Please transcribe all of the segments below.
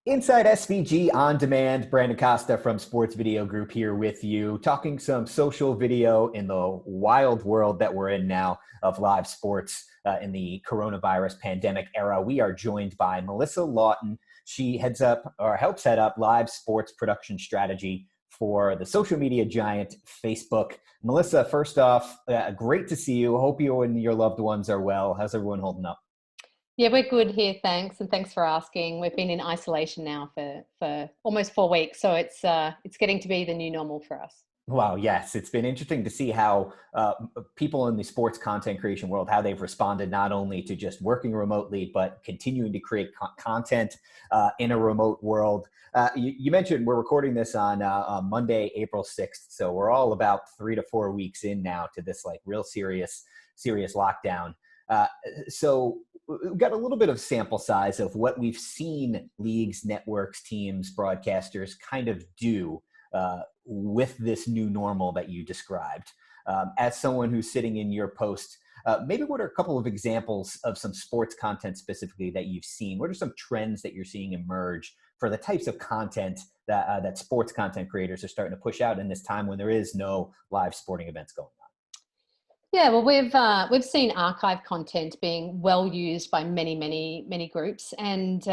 Inside SVG On Demand, Brandon Costa from Sports Video Group here with you, talking some social video in the wild world that we're in now of live sports in the coronavirus pandemic era. We are joined by Melissa Lawton. She heads up or helps head up live sports production strategy for the social media giant Facebook. Melissa, first off, great to see you. Hope you and your loved ones are well. How's everyone holding up? Yeah, we're good here, thanks. And thanks for asking. We've been in isolation now for almost 4 weeks. So it's getting to be the new normal for us. Wow, yes. It's been interesting to see how people in the sports content creation world, how they've responded not only to just working remotely, but continuing to create content in a remote world. You mentioned we're recording this on Monday, April 6th. So we're all about 3 to 4 weeks in now to this like real serious lockdown. So we've got a little bit of sample size of what we've seen leagues, networks, teams, broadcasters kind of do with this new normal that you described. As someone who's sitting in your post, maybe what are a couple of examples of some sports content specifically that you've seen? What are some trends that you're seeing emerge for the types of content that sports content creators are starting to push out in this time when there is no live sporting events going on? Yeah, well, we've seen archive content being well used by many groups, and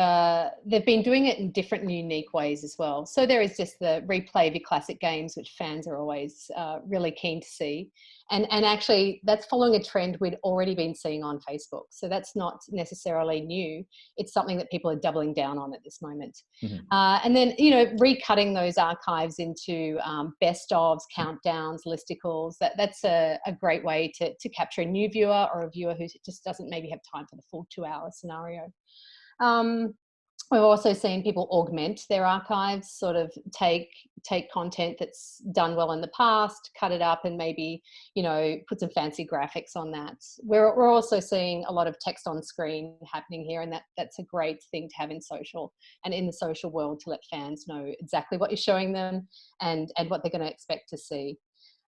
they've been doing it in different and unique ways as well. So there is just the replay of your classic games, which fans are always really keen to see, and actually that's following a trend we'd already been seeing on Facebook. So that's not necessarily new. It's something that people are doubling down on at this moment. Mm-hmm. And then recutting those archives into best ofs, countdowns, listicles. That's a great way to capture a new viewer or a viewer who just doesn't maybe have time for the full 2-hour scenario. We've also seen people augment their archives, sort of take content that's done well in the past, cut it up, and maybe put some fancy graphics on that. We're also seeing a lot of text on screen happening here, and that's a great thing to have in social and in the social world, to let fans know exactly what you're showing them and what they're going to expect to see.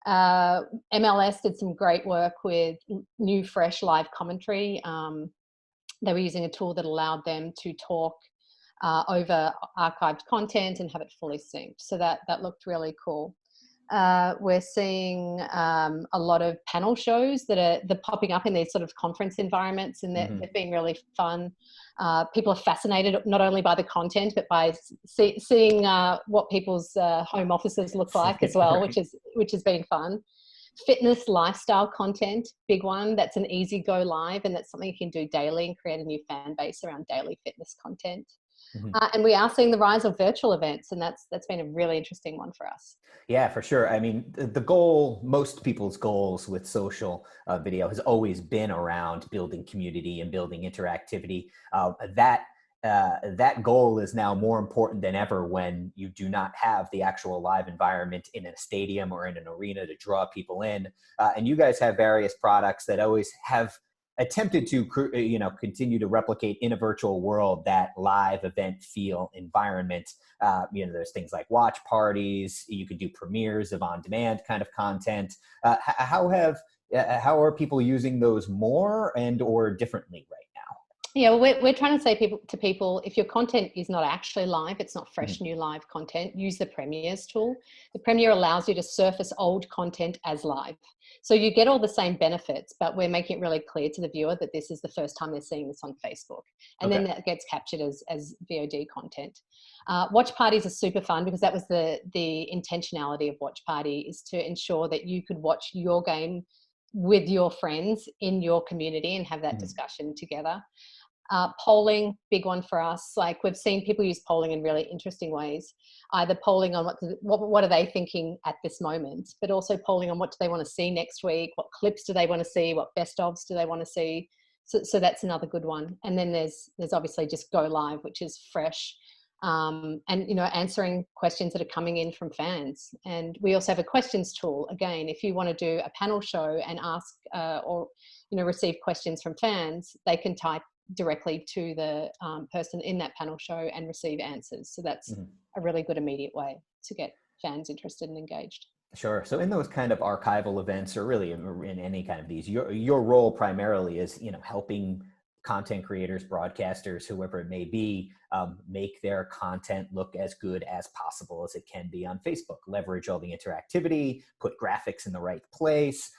MLS did some great work with new, fresh live commentary. They were using a tool that allowed them to talk over archived content and have it fully synced. So that looked really cool. We're seeing a lot of panel shows that are popping up in these sort of conference environments, and they've been really fun. People are fascinated not only by the content, but by seeing what people's home offices look like as well, Right. which has been fun. Fitness lifestyle content, big one. That's an easy go live, and that's something you can do daily and create a new fan base around daily fitness content. Mm-hmm. And we are seeing the rise of virtual events, and that's been a really interesting one for us. Yeah, for sure. I mean, the goal, most people's goals with social video has always been around building community and building interactivity. That goal is now more important than ever when you do not have the actual live environment in a stadium or in an arena to draw people in. And you guys have various products that always have attempted to continue to replicate in a virtual world that live event feel environment. There's things like watch parties. You could do premieres of on-demand kind of content. How are people using those more and or differently right now? Yeah, well, we're trying to say to people, if your content is not actually live, it's not fresh, new live content, use the Premieres tool. The Premiere allows you to surface old content as live. So you get all the same benefits, but we're making it really clear to the viewer that this is the first time they're seeing this on Facebook. And then that gets captured as VOD content. Watch parties are super fun because that was the intentionality of Watch Party, is to ensure that you could watch your game with your friends in your community and have that discussion together. Polling, big one for us. Like, we've seen people use polling in really interesting ways, either polling on what are they thinking at this moment, but also polling on what do they want to see next week, what clips do they want to see, what best ofs do they want to see. So that's another good one. And then there's obviously just go live, which is fresh, and answering questions that are coming in from fans. And we also have a questions tool. Again, if you want to do a panel show and ask or receive questions from fans, they can type directly to the person in that panel show and receive answers. So that's a really good immediate way to get fans interested and engaged. Sure. So in those kind of archival events, or really in any kind of these, your role primarily is helping content creators, broadcasters, whoever it may be, make their content look as good as possible as it can be on Facebook. Leverage all the interactivity, put graphics in the right place.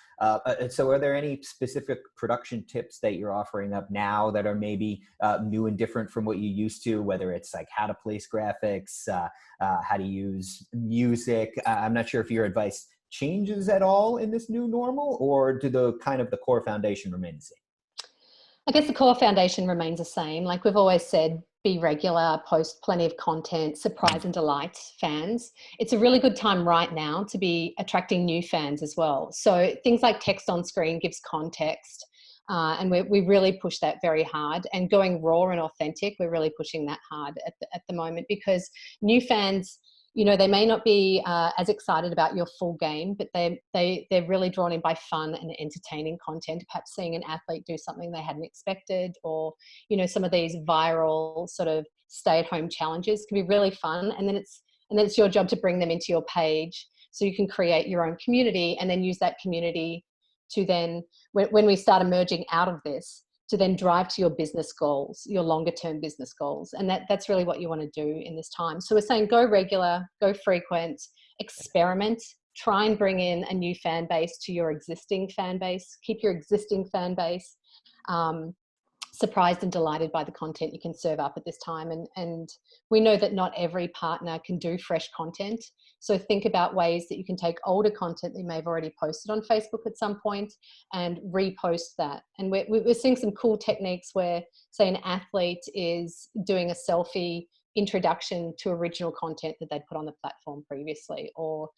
So are there any specific production tips that you're offering up now that are maybe new and different from what you used to, whether it's like how to place graphics, how to use music? I'm not sure if your advice changes at all in this new normal, or do the kind of the core foundation remain the same? I guess the core foundation remains the same. Like we've always said, be regular, post plenty of content, surprise and delight fans. It's a really good time right now to be attracting new fans as well. So things like text on screen gives context. And we really push that very hard. And going raw and authentic, we're really pushing that hard at the moment, because new fans, you know, they may not be as excited about your full game, but they're really drawn in by fun and entertaining content, perhaps seeing an athlete do something they hadn't expected, or, you know, some of these viral sort of stay-at-home challenges can be really fun. And then it's your job to bring them into your page so you can create your own community, and then use that community to then, when we start emerging out of this, to then drive to your business goals, your longer term business goals. And that's really what you want to do in this time. So we're saying go regular, go frequent, experiment, try and bring in a new fan base to your existing fan base, keep your existing fan base surprised and delighted by the content you can serve up at this time. And we know that not every partner can do fresh content. So think about ways that you can take older content that you may have already posted on Facebook at some point and repost that. And we're seeing some cool techniques where, say, an athlete is doing a selfie introduction to original content that they'd put on the platform previously, or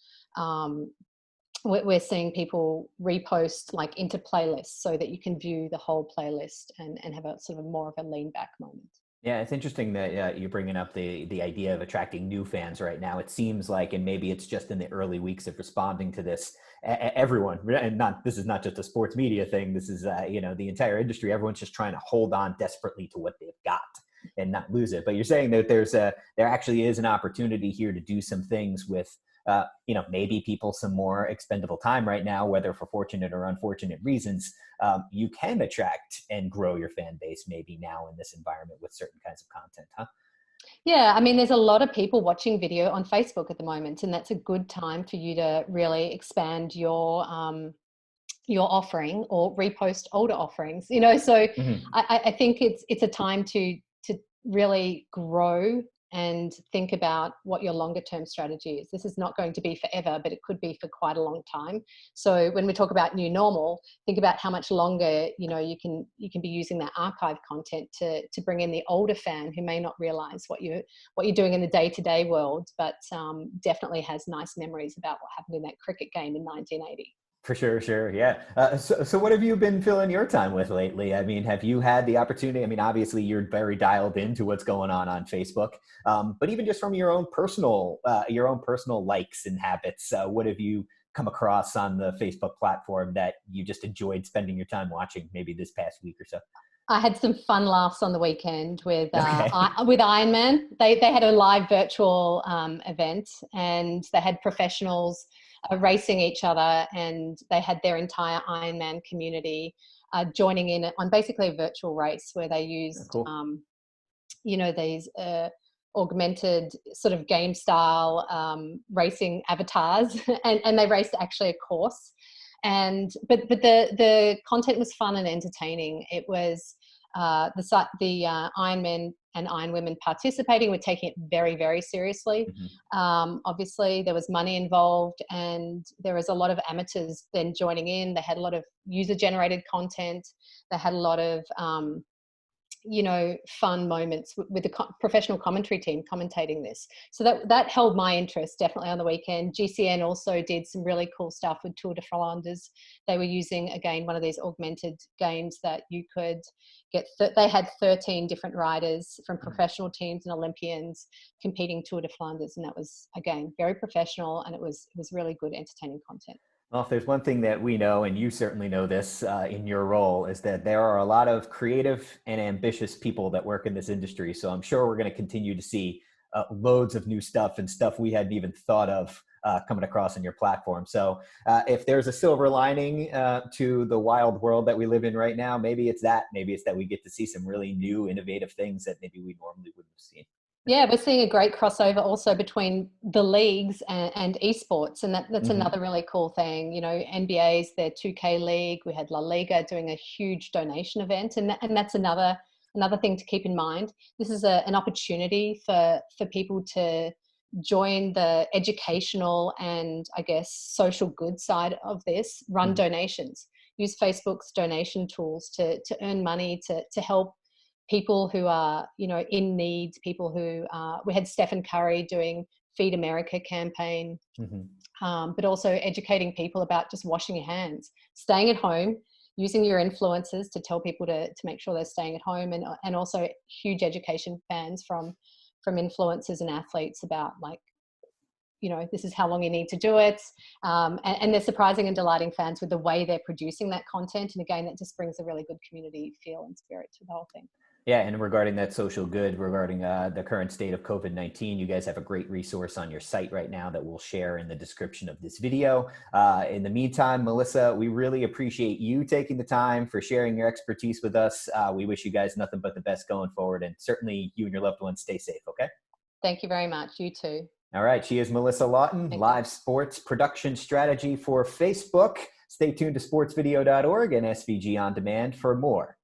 we're seeing people repost like into playlists so that you can view the whole playlist and have a sort of more of a lean back moment. Yeah, it's interesting that you're bringing up the idea of attracting new fans right now. It seems like, and maybe it's just in the early weeks of responding to this, everyone, and this is not just a sports media thing. This is, the entire industry. Everyone's just trying to hold on desperately to what they've got and not lose it. But you're saying that there actually is an opportunity here to do some things with, maybe people some more expendable time right now, whether for fortunate or unfortunate reasons. You can attract and grow your fan base maybe now in this environment with certain kinds of content, huh? Yeah, I mean, there's a lot of people watching video on Facebook at the moment, and that's a good time for you to really expand your offering or repost older offerings. You know, so Mhm. I think it's a time to really grow and think about what your longer term strategy is. This is not going to be forever, but it could be for quite a long time. So when we talk about new normal, think about how much longer, you can be using that archive content to bring in the older fan who may not realize what you're doing in the day-to-day world, but definitely has nice memories about what happened in that cricket game in 1980. For sure. Yeah. So what have you been filling your time with lately? I mean, have you had the opportunity? I mean, obviously you're very dialed into what's going on Facebook, but even just from your own personal likes and habits, what have you come across on the Facebook platform that you just enjoyed spending your time watching maybe this past week or so? I had some fun laughs on the weekend with Okay. with Ironman. They had a live virtual event, and they had professionals racing each other, and they had their entire Ironman community joining in on basically a virtual race where they used, Cool. these augmented sort of game style racing avatars, and they raced actually a course. But the content was fun and entertaining. It was the Ironmen and Ironwomen participating were taking it very, very seriously. Mm-hmm. Obviously, there was money involved, and there was a lot of amateurs then joining in. They had a lot of user-generated content. They had a lot of fun moments with the professional commentary team commentating this. So that held my interest definitely on the weekend. GCN also did some really cool stuff with Tour de Flanders. They were using, again, one of these augmented games that you could get. They had 13 different riders from professional teams and Olympians competing Tour de Flanders. And that was, again, very professional, and it was really good, entertaining content. Well, if there's one thing that we know, and you certainly know this in your role, is that there are a lot of creative and ambitious people that work in this industry. So I'm sure we're going to continue to see loads of new stuff and stuff we hadn't even thought of coming across on your platform. So if there's a silver lining to the wild world that we live in right now, maybe it's that. Maybe it's that we get to see some really new, innovative things that maybe we normally wouldn't have seen. Yeah, we're seeing a great crossover also between the leagues and esports, and that's another really cool thing. You know, NBA's their 2K league. We had La Liga doing a huge donation event, and that's another thing to keep in mind. This is an opportunity for people to join the educational and, I guess, social good side of this. Run donations. Use Facebook's donation tools to earn money to help people who are, you know, in need, people who we had Stephen Curry doing Feed America campaign, but also educating people about just washing your hands, staying at home, using your influencers to tell people to make sure they're staying at home, and also huge education fans from influencers and athletes about, like, you know, this is how long you need to do it. And they're surprising and delighting fans with the way they're producing that content. And again, that just brings a really good community feel and spirit to the whole thing. Yeah, and regarding that social good, regarding the current state of COVID-19, you guys have a great resource on your site right now that we'll share in the description of this video. In the meantime, Melissa, we really appreciate you taking the time for sharing your expertise with us. We wish you guys nothing but the best going forward, and certainly you and your loved ones stay safe, okay? Thank you very much. You too. All right, she is Melissa Lawton, live sports production strategy for Facebook. Stay tuned to sportsvideo.org and SVG On Demand for more.